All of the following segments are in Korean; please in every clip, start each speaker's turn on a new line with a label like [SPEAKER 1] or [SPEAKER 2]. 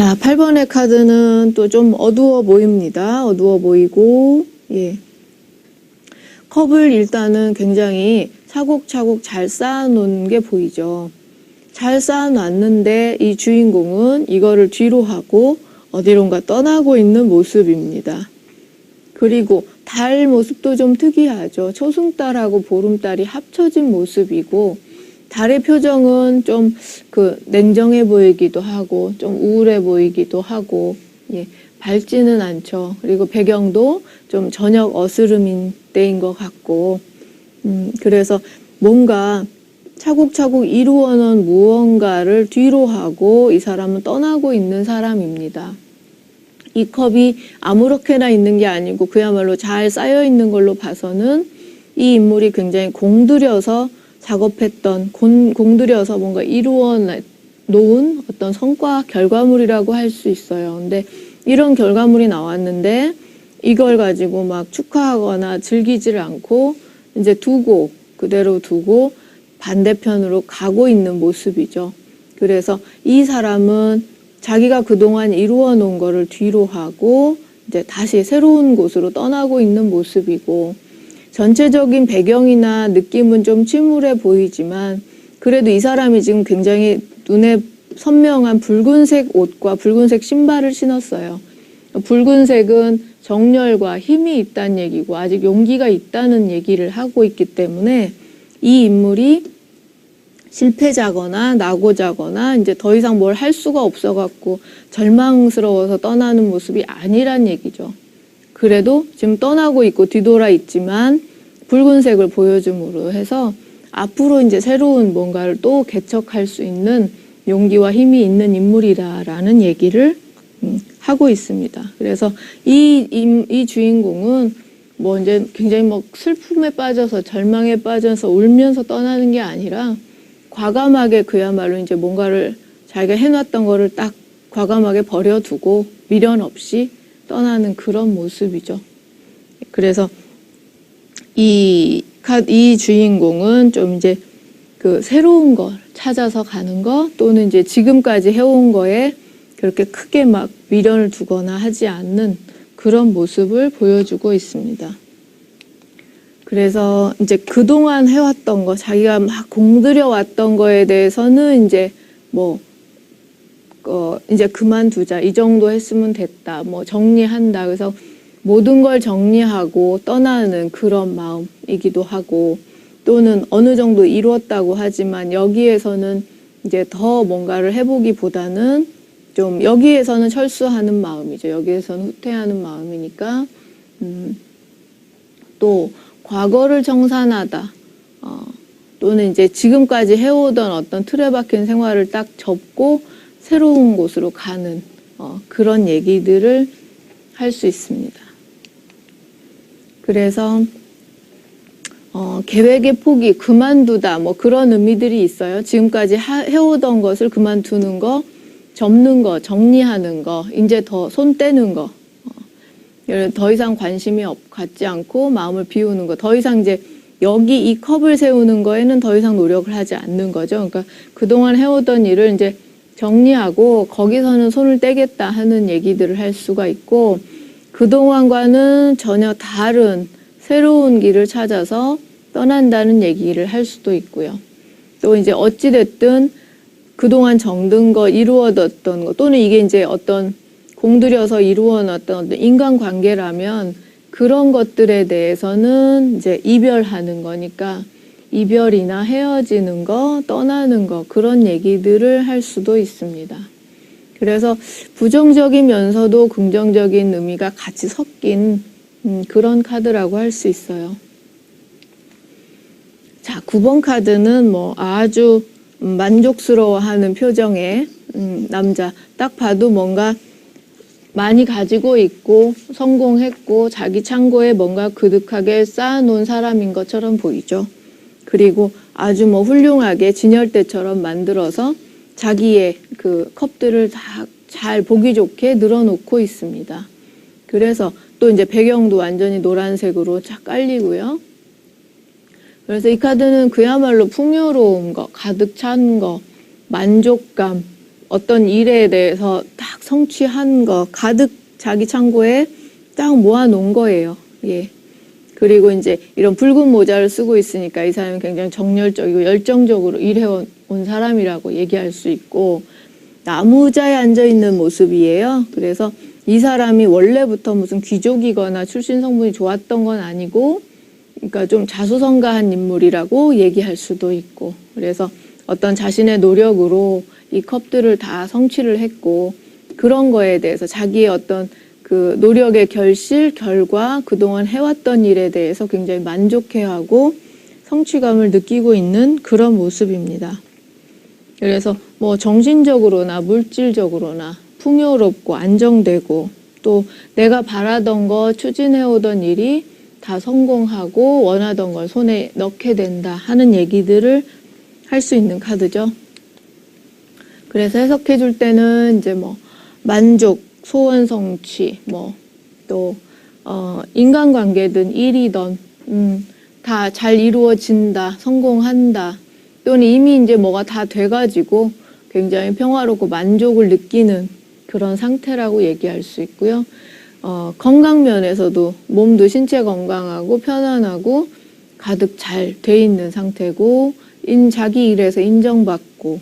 [SPEAKER 1] 자, 8번의 카드는 또 좀 어두워 보입니다. 어두워 보이고, 예. 컵을 일단은 굉장히 차곡차곡 잘 쌓아놓은 게 보이죠. 잘 쌓아놨는데 이 주인공은 이거를 뒤로 하고 어디론가 떠나고 있는 모습입니다. 그리고 달 모습도 좀 특이하죠. 초승달하고 보름달이 합쳐진 모습이고, 달의 표정은 좀 냉정해 보이기도 하고 좀 우울해 보이기도 하고, 예, 밝지는 않죠. 그리고 배경도 좀 저녁 어스름인 때인 것 같고, 그래서 뭔가 차곡차곡 이루어 놓은 무언가를 뒤로 하고 이 사람은 떠나고 있는 사람입니다. 이 컵이 아무렇게나 있는 게 아니고 그야말로 잘 쌓여 있는 걸로 봐서는 이 인물이 굉장히 공들여서 작업했던, 공들여서 뭔가 이루어 놓은 어떤 성과, 결과물이라고 할 수 있어요. 근데 이런 결과물이 나왔는데 이걸 가지고 막 축하하거나 즐기지를 않고 이제 그대로 두고 반대편으로 가고 있는 모습이죠. 그래서 이 사람은 자기가 그동안 이루어 놓은 거를 뒤로 하고 이제 다시 새로운 곳으로 떠나고 있는 모습이고, 전체적인 배경이나 느낌은 좀 침울해 보이지만 그래도 이 사람이 지금 굉장히 눈에 선명한 붉은색 옷과 붉은색 신발을 신었어요. 붉은색은 정열과 힘이 있다는 얘기고 아직 용기가 있다는 얘기를 하고 있기 때문에 이 인물이 실패자거나 낙오자거나 이제 더 이상 뭘 할 수가 없어갖고 절망스러워서 떠나는 모습이 아니란 얘기죠. 그래도 지금 떠나고 있고 뒤돌아 있지만 붉은색을 보여줌으로 해서 앞으로 이제 새로운 뭔가를 또 개척할 수 있는 용기와 힘이 있는 인물이다라는 얘기를 하고 있습니다. 그래서 이 주인공은 뭐 이제 굉장히 뭐 슬픔에 빠져서 절망에 빠져서 울면서 떠나는 게 아니라 과감하게 그야말로 이제 뭔가를 자기가 해놨던 거를 딱 과감하게 버려두고 미련 없이 떠나는 그런 모습이죠. 그래서 이 주인공은 좀 이제 새로운 걸 찾아서 가는 거, 또는 이제 지금까지 해온 거에 그렇게 크게 막 미련을 두거나 하지 않는 그런 모습을 보여주고 있습니다. 그래서 이제 그동안 해왔던 거, 자기가 막 공들여 왔던 거에 대해서는 이제 이제 그만두자, 이 정도 했으면 됐다, 정리한다. 그래서 모든 걸 정리하고 떠나는 그런 마음이기도 하고, 또는 어느 정도 이루었다고 하지만 여기에서는 이제 더 뭔가를 해보기보다는 좀 여기에서는 철수하는 마음이죠. 여기에서는 후퇴하는 마음이니까, 또 과거를 청산하다, 또는 이제 지금까지 해오던 어떤 틀에 박힌 생활을 딱 접고 새로운 곳으로 가는 그런 얘기들을 할 수 있습니다. 그래서 계획의 포기, 그만두다, 그런 의미들이 있어요. 지금까지 해오던 것을 그만두는 거, 접는 거, 정리하는 거, 이제 더 손 떼는 거, 더 이상 관심이 갖지 않고 마음을 비우는 거, 더 이상 이제 여기 이 컵을 세우는 거에는 더 이상 노력을 하지 않는 거죠. 그러니까 그동안 해오던 일을 이제 정리하고 거기서는 손을 떼겠다 하는 얘기들을 할 수가 있고, 그동안과는 전혀 다른 새로운 길을 찾아서 떠난다는 얘기를 할 수도 있고요. 또 이제 어찌됐든 그동안 정든 거, 이루어뒀던 거, 또는 이게 이제 어떤 공들여서 이루어놨던 어떤 인간관계라면 그런 것들에 대해서는 이제 이별하는 거니까 이별이나 헤어지는 거, 떠나는 거, 그런 얘기들을 할 수도 있습니다. 그래서 부정적이면서도 긍정적인 의미가 같이 섞인 그런 카드라고 할 수 있어요. 자, 9번 카드는 아주 만족스러워하는 표정의 남자. 딱 봐도 뭔가 많이 가지고 있고 성공했고 자기 창고에 뭔가 그득하게 쌓아놓은 사람인 것처럼 보이죠. 그리고 아주 훌륭하게 진열대처럼 만들어서 자기의 그 컵들을 다 잘 보기 좋게 늘어놓고 있습니다. 그래서 또 이제 배경도 완전히 노란색으로 쫙 깔리고요. 그래서 이 카드는 그야말로 풍요로운 거, 가득 찬 거, 만족감, 어떤 일에 대해서 딱 성취한 거 가득 자기 창고에 딱 모아놓은 거예요. 예. 그리고 이제 이런 붉은 모자를 쓰고 있으니까 이 사람이 굉장히 정열적이고 열정적으로 일해온 사람이라고 얘기할 수 있고, 나무자에 앉아 있는 모습이에요. 그래서 이 사람이 원래부터 무슨 귀족이거나 출신 성분이 좋았던 건 아니고, 그러니까 좀 자수성가한 인물이라고 얘기할 수도 있고, 그래서 어떤 자신의 노력으로 이 컵들을 다 성취를 했고, 그런 거에 대해서 자기의 어떤 그 노력의 결과, 그동안 해왔던 일에 대해서 굉장히 만족해하고 성취감을 느끼고 있는 그런 모습입니다. 그래서 뭐 정신적으로나 물질적으로나 풍요롭고 안정되고, 또 내가 바라던 거, 추진해오던 일이 다 성공하고 원하던 걸 손에 넣게 된다 하는 얘기들을 할 수 있는 카드죠. 그래서 해석해 줄 때는 이제 뭐 만족, 소원 성취, 뭐 또 인간관계든 일이든 다 잘 이루어진다, 성공한다, 또는 이미 이제 뭐가 다 돼가지고 굉장히 평화롭고 만족을 느끼는 그런 상태라고 얘기할 수 있고요. 건강 면에서도 몸도 신체 건강하고 편안하고 가득 잘 돼 있는 상태고, 자기 일에서 인정받고,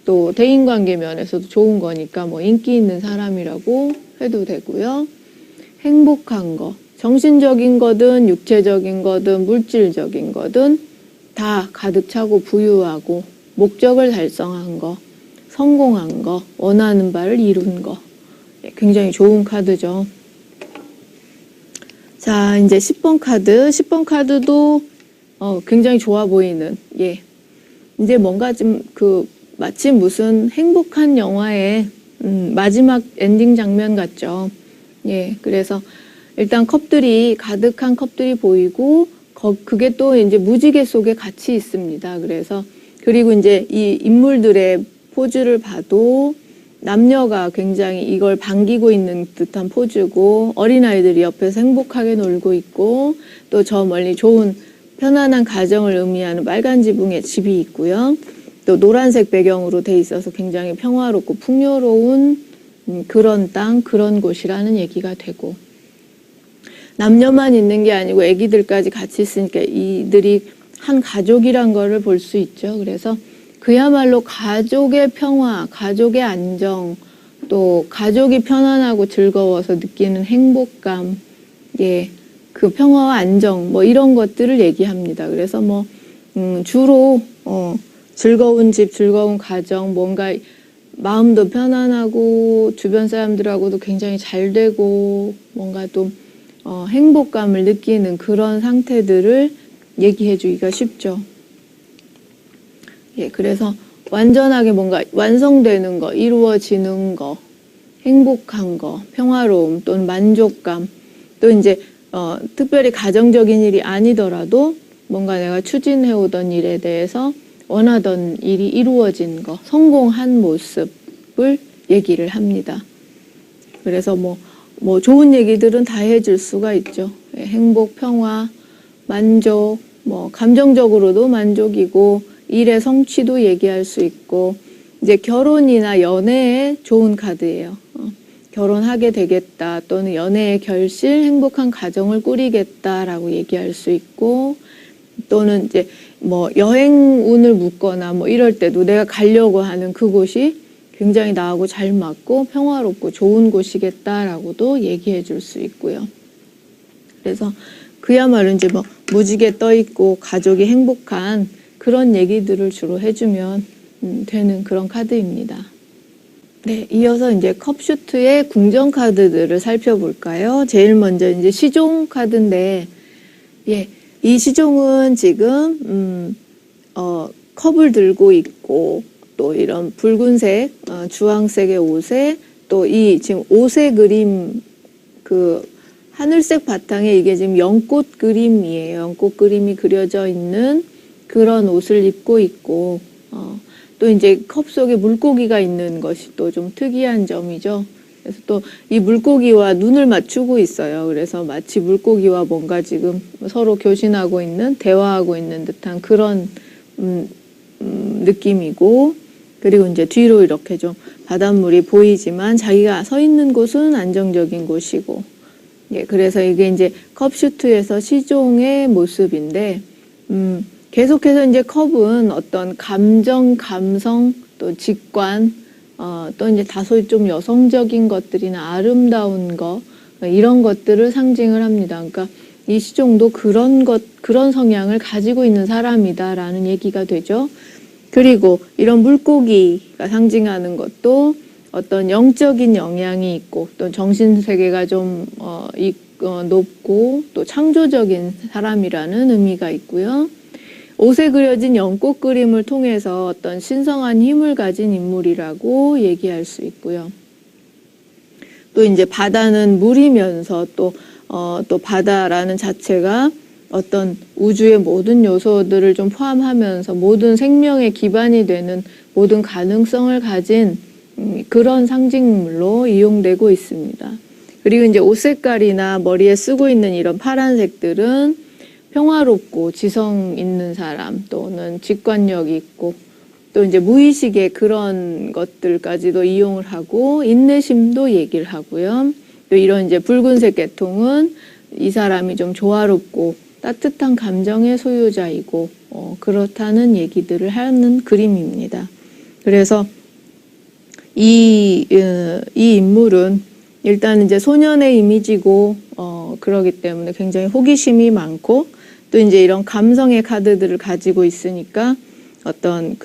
[SPEAKER 1] 또 대인관계 면에서도 좋은 거니까 뭐 인기 있는 사람이라고 해도 되고요. 행복한 거, 정신적인 거든 육체적인 거든 물질적인 거든 다 가득 차고 부유하고, 목적을 달성한 거, 성공한 거, 원하는 바를 이룬 거, 굉장히 좋은 카드죠. 자, 이제 10번 카드. 10번 카드도 굉장히 좋아 보이는, 예. 이제 뭔가 좀 마치 무슨 행복한 영화의 마지막 엔딩 장면 같죠. 예. 그래서 일단 컵들이, 가득한 컵들이 보이고, 그게 또 이제 무지개 속에 같이 있습니다. 그리고 이제 이 인물들의 포즈를 봐도 남녀가 굉장히 이걸 반기고 있는 듯한 포즈고, 어린아이들이 옆에서 행복하게 놀고 있고, 또 저 멀리 좋은 편안한 가정을 의미하는 빨간 지붕의 집이 있고요. 또 노란색 배경으로 돼 있어서 굉장히 평화롭고 풍요로운 그런 땅, 그런 곳이라는 얘기가 되고, 남녀만 있는 게 아니고 아기들까지 같이 있으니까 이들이 한 가족이란 거를 볼 수 있죠. 그래서 그야말로 가족의 평화, 가족의 안정, 또 가족이 편안하고 즐거워서 느끼는 행복감, 예, 그 평화와 안정, 뭐 이런 것들을 얘기합니다. 그래서 뭐 주로 즐거운 집, 즐거운 가정, 뭔가 마음도 편안하고 주변 사람들하고도 굉장히 잘 되고, 뭔가 또 행복감을 느끼는 그런 상태들을 얘기해 주기가 쉽죠. 예, 그래서 완전하게 뭔가 완성되는 거, 이루어지는 거, 행복한 거, 평화로움 또는 만족감, 또 이제 특별히 가정적인 일이 아니더라도 뭔가 내가 추진해오던 일에 대해서 원하던 일이 이루어진 거, 성공한 모습을 얘기를 합니다. 그래서 뭐 좋은 얘기들은 다 해줄 수가 있죠. 예, 행복, 평화, 만족, 뭐 감정적으로도 만족이고, 일의 성취도 얘기할 수 있고, 이제 결혼이나 연애에 좋은 카드예요. 결혼하게 되겠다, 또는 연애의 결실, 행복한 가정을 꾸리겠다라고 얘기할 수 있고, 또는 이제 뭐 여행 운을 묻거나 뭐 이럴 때도 내가 가려고 하는 그곳이 굉장히 나하고 잘 맞고 평화롭고 좋은 곳이겠다라고도 얘기해 줄 수 있고요. 그래서 그야말로 이제 뭐 무지개 떠 있고 가족이 행복한 그런 얘기들을 주로 해주면 되는 그런 카드입니다. 네, 이어서 이제 컵슈트의 궁전 카드들을 살펴볼까요? 제일 먼저 이제 시종 카드인데, 예, 이 시종은 지금 컵을 들고 있고, 또 이런 붉은색, 주황색의 옷에, 또 이 지금 옷의 그림, 그 하늘색 바탕에 이게 지금 연꽃 그림이에요. 연꽃 그림이 그려져 있는 그런 옷을 입고 있고, 또 이제 컵 속에 물고기가 있는 것이 또 좀 특이한 점이죠. 그래서 또 이 물고기와 눈을 맞추고 있어요. 그래서 마치 물고기와 뭔가 지금 서로 교신하고 있는, 대화하고 있는 듯한 그런 느낌이고, 그리고 이제 뒤로 이렇게 좀 바닷물이 보이지만 자기가 서 있는 곳은 안정적인 곳이고, 예, 그래서 이게 이제 컵슈트에서 시종의 모습인데, 계속해서 이제 컵은 어떤 감정, 감성, 또 직관, 또 이제 다소 좀 여성적인 것들이나 아름다운 거, 이런 것들을 상징을 합니다. 그러니까 이 시종도 그런 성향을 가지고 있는 사람이다라는 얘기가 되죠. 그리고 이런 물고기가 상징하는 것도 어떤 영적인 영향이 있고, 또 정신 세계가 좀 높고, 또 창조적인 사람이라는 의미가 있고요. 옷에 그려진 연꽃 그림을 통해서 어떤 신성한 힘을 가진 인물이라고 얘기할 수 있고요. 또 이제 바다는 물이면서 또 바다라는 자체가 어떤 우주의 모든 요소들을 좀 포함하면서 모든 생명의 기반이 되는 모든 가능성을 가진 그런 상징물로 이용되고 있습니다. 그리고 이제 옷 색깔이나 머리에 쓰고 있는 이런 파란색들은 평화롭고 지성 있는 사람, 또는 직관력이 있고, 또 이제 무의식의 그런 것들까지도 이용을 하고, 인내심도 얘기를 하고요. 또 이런 이제 붉은색 계통은 이 사람이 좀 조화롭고 따뜻한 감정의 소유자이고, 그렇다는 얘기들을 하는 그림입니다. 그래서 이 인물은 일단 이제 소년의 이미지고, 그러기 때문에 굉장히 호기심이 많고, 또 이제 이런 감성의 카드들을 가지고 있으니까 어떤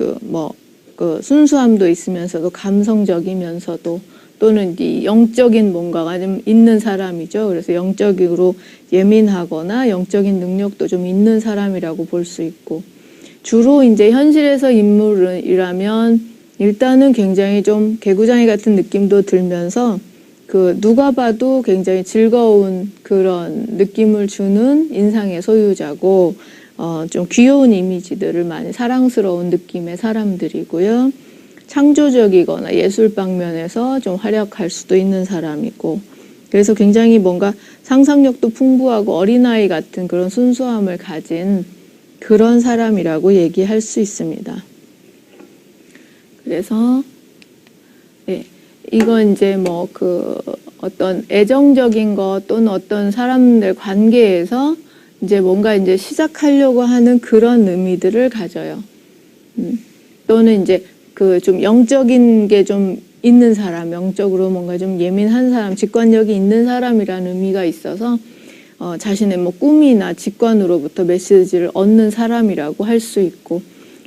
[SPEAKER 1] 순수함도 있으면서도 감성적이면서도, 또는 이 영적인 뭔가가 좀 있는 사람이죠. 그래서 영적으로 예민하거나 영적인 능력도 좀 있는 사람이라고 볼 수 있고, 주로 이제 현실에서 인물이라면 일단은 굉장히 좀 개구장이 같은 느낌도 들면서 누가 봐도 굉장히 즐거운 그런 느낌을 주는 인상의 소유자고, 좀 귀여운 이미지들을 많이 사랑스러운 느낌의 사람들이고요. 창조적이거나 예술 방면에서 좀 활약할 수도 있는 사람이고, 그래서 굉장히 뭔가 상상력도 풍부하고 어린아이 같은 그런 순수함을 가진 그런 사람이라고 얘기할 수 있습니다. 그래서 예, 이건 이제 어떤 애정적인 것 또는 어떤 사람들 관계에서 이제 뭔가 이제 시작하려고 하는 그런 의미들을 가져요. 또는 이제 좀 영적인 게 좀 있는 사람, 영적으로 뭔가 좀 예민한 사람, 직관력이 있는 사람이라는 의미가 있어서 자신의 꿈이나 직관으로부터 메시지를 얻는 사람이라고 할 수 있고,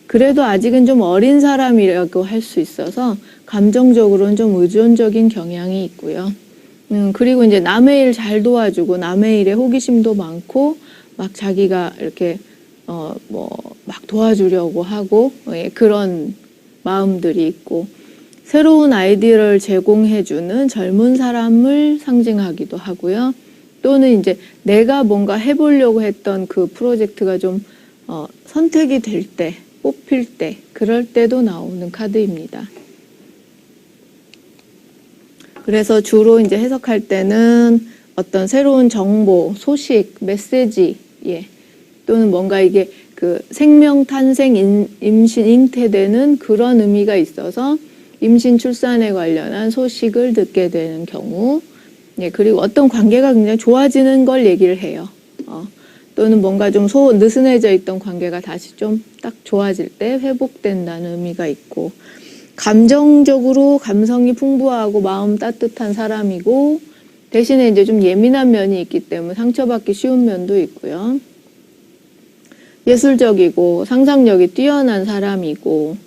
[SPEAKER 1] 그래도 아직은 좀 어린 사람이라고 할 수 있어서 감정적으로는 좀 의존적인 경향이 있고요. 그리고 이제 남의 일 잘 도와주고 남의 일에 호기심도 많고 막 자기가 이렇게 막 도와주려고 하고, 예, 그런 마음들이 있고, 새로운 아이디어를 제공해주는 젊은 사람을 상징하기도 하고요. 또는 이제 내가 뭔가 해보려고 했던 그 프로젝트가 좀 선택이 될 때, 뽑힐 때, 그럴 때도 나오는 카드입니다. 그래서 주로 이제 해석할 때는 어떤 새로운 정보, 소식, 메시지, 예, 또는 뭔가 이게 생명 탄생, 임신, 잉태되는 그런 의미가 있어서 임신, 출산에 관련한 소식을 듣게 되는 경우, 예, 그리고 어떤 관계가 굉장히 좋아지는 걸 얘기를 해요. 또는 뭔가 좀 느슨해져 있던 관계가 다시 좀 딱 좋아질 때 회복된다는 의미가 있고, 감정적으로 감성이 풍부하고 마음 따뜻한 사람이고, 대신에 이제 좀 예민한 면이 있기 때문에 상처받기 쉬운 면도 있고요. 예술적이고 상상력이 뛰어난 사람이고,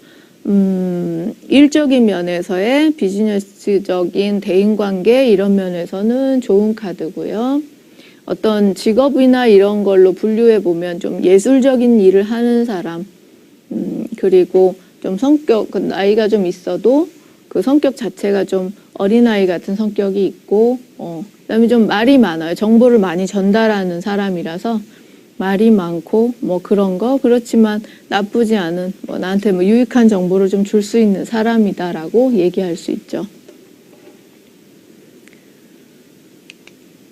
[SPEAKER 1] 일적인 면에서의 비즈니스적인 대인관계 이런 면에서는 좋은 카드고요. 어떤 직업이나 이런 걸로 분류해 보면 좀 예술적인 일을 하는 사람, 그리고 좀 나이가 좀 있어도 그 성격 자체가 좀 어린아이 같은 성격이 있고, 그다음에 좀 말이 많아요. 정보를 많이 전달하는 사람이라서 말이 많고 그런 거, 그렇지만 나쁘지 않은 나한테 유익한 정보를 좀 줄 수 있는 사람이다라고 얘기할 수 있죠.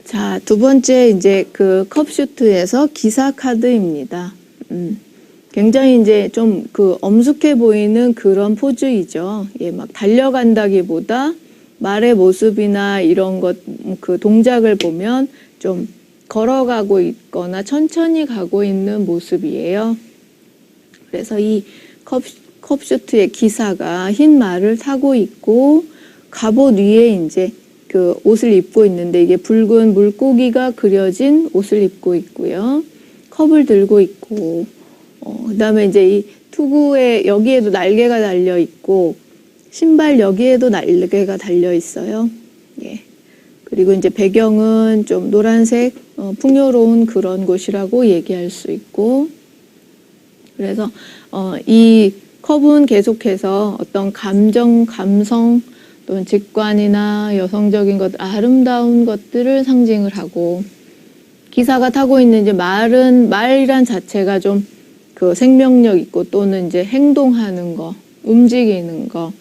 [SPEAKER 1] 자, 두 번째 이제 컵슈트에서 기사 카드입니다. 굉장히 이제 좀 그 엄숙해 보이는 그런 포즈이죠. 예, 막 달려간다기보다 말의 모습이나 이런 것, 그 동작을 보면 좀 걸어가고 있거나 천천히 가고 있는 모습이에요. 그래서 이 컵슈트의 기사가 흰 말을 타고 있고 갑옷 위에 이제 그 옷을 입고 있는데 이게 붉은 물고기가 그려진 옷을 입고 있고요. 컵을 들고 있고, 그다음에 이제 이 투구에 여기에도 날개가 달려 있고 신발 여기에도 날개가 달려 있어요. 예. 그리고 이제 배경은 좀 노란색, 풍요로운 그런 곳이라고 얘기할 수 있고, 그래서 이 컵은 계속해서 어떤 감정, 감성, 또는 직관이나 여성적인 것, 아름다운 것들을 상징을 하고, 기사가 타고 있는 이제 말이란 자체가 좀 그 생명력 있고 또는 이제 행동하는 거, 움직이는 거,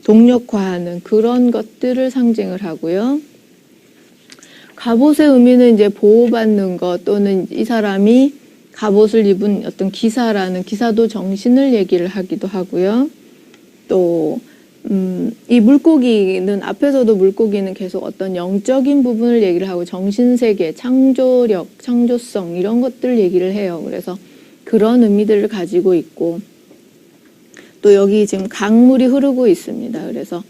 [SPEAKER 1] 동력화하는 그런 것들을 상징을 하고요. 갑옷의 의미는 이제 보호받는 것 또는 이 사람이 갑옷을 입은 어떤 기사라는 기사도 정신을 얘기를 하기도 하고요. 또 이 물고기는 앞에서도 물고기는 계속 어떤 영적인 부분을 얘기를 하고 정신세계, 창조력, 창조성 이런 것들을 얘기를 해요. 그래서 그런 의미들을 가지고 있고 또 여기 지금 강물이 흐르고 있습니다. 그래서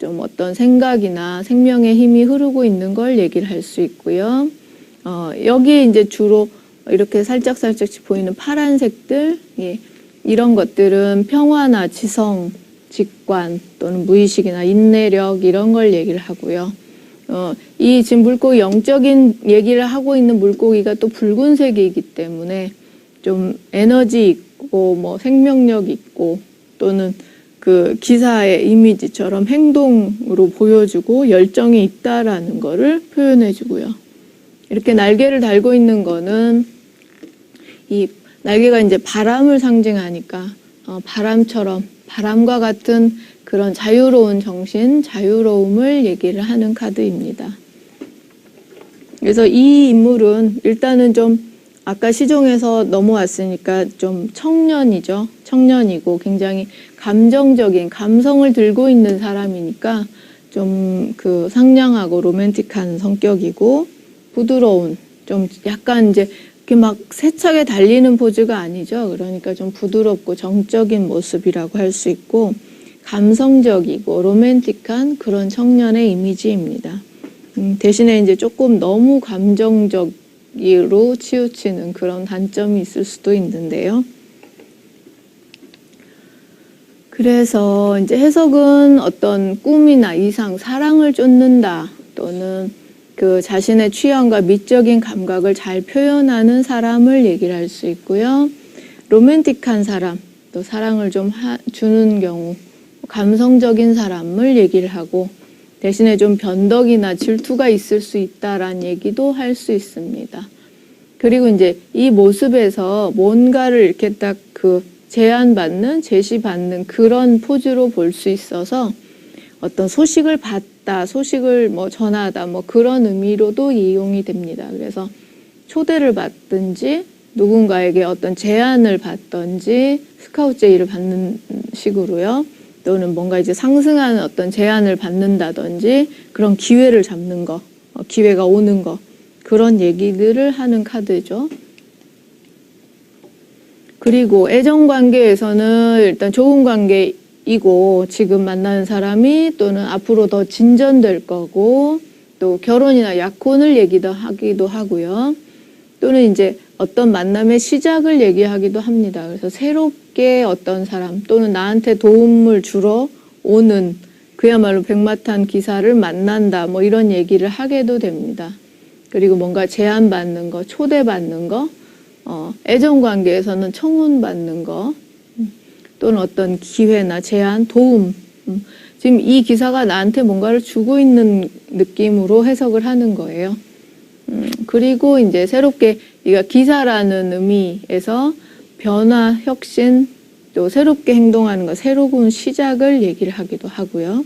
[SPEAKER 1] 좀 어떤 생각이나 생명의 힘이 흐르고 있는 걸 얘기를 할 수 있고요. 여기에 이제 주로 이렇게 살짝살짝씩 보이는 파란색들, 예, 이런 것들은 평화나 지성, 직관 또는 무의식이나 인내력 이런 걸 얘기를 하고요. 이 지금 물고기 영적인 얘기를 하고 있는 물고기가 또 붉은색이기 때문에 좀 에너지 있고 뭐 생명력 있고 또는 그 기사의 이미지처럼 행동으로 보여주고 열정이 있다라는 거를 표현해 주고요. 이렇게 날개를 달고 있는 거는 이 날개가 이제 바람을 상징하니까 바람처럼 바람과 같은 그런 자유로운 정신, 자유로움을 얘기를 하는 카드입니다. 그래서 이 인물은 일단은 좀 아까 시종에서 넘어왔으니까 좀 청년이죠. 청년이고 굉장히 감정적인 감성을 들고 있는 사람이니까 좀 그 상냥하고 로맨틱한 성격이고 부드러운 좀 약간 이제 이렇게 막 세차게 달리는 포즈가 아니죠. 그러니까 좀 부드럽고 정적인 모습이라고 할 수 있고 감성적이고 로맨틱한 그런 청년의 이미지입니다. 대신에 이제 조금 너무 감정적으로 치우치는 그런 단점이 있을 수도 있는데요. 그래서 이제 해석은 어떤 꿈이나 이상, 사랑을 쫓는다 또는 그 자신의 취향과 미적인 감각을 잘 표현하는 사람을 얘기를 할 수 있고요. 로맨틱한 사람, 또 사랑을 좀 주는 경우, 감성적인 사람을 얘기를 하고 대신에 좀 변덕이나 질투가 있을 수 있다라는 얘기도 할 수 있습니다. 그리고 이제 이 모습에서 뭔가를 이렇게 딱 그 제안받는, 제시받는 그런 포즈로 볼 수 있어서 어떤 소식을 받다, 소식을 뭐 전하다, 뭐 그런 의미로도 이용이 됩니다. 그래서 초대를 받든지 누군가에게 어떤 제안을 받든지 스카우트 제의를 받는 식으로요. 또는 뭔가 이제 상승하는 어떤 제안을 받는다든지 그런 기회를 잡는 거, 기회가 오는 거, 그런 얘기들을 하는 카드죠. 그리고 애정 관계에서는 일단 좋은 관계이고 지금 만나는 사람이 또는 앞으로 더 진전될 거고 또 결혼이나 약혼을 하기도 하고요. 또는 이제 어떤 만남의 시작을 얘기하기도 합니다. 그래서 새롭게 어떤 사람 또는 나한테 도움을 주러 오는 그야말로 백마탄 기사를 만난다 뭐 이런 얘기를 하게도 됩니다. 그리고 뭔가 제안받는 거, 초대받는 거, 애정관계에서는 청혼받는 거 또는 어떤 기회나 제안, 도움 지금 이 기사가 나한테 뭔가를 주고 있는 느낌으로 해석을 하는 거예요. 그리고 이제 새롭게 이가 기사라는 의미에서 변화, 혁신, 또 새롭게 행동하는 것, 새로운 시작을 얘기를 하기도 하고요.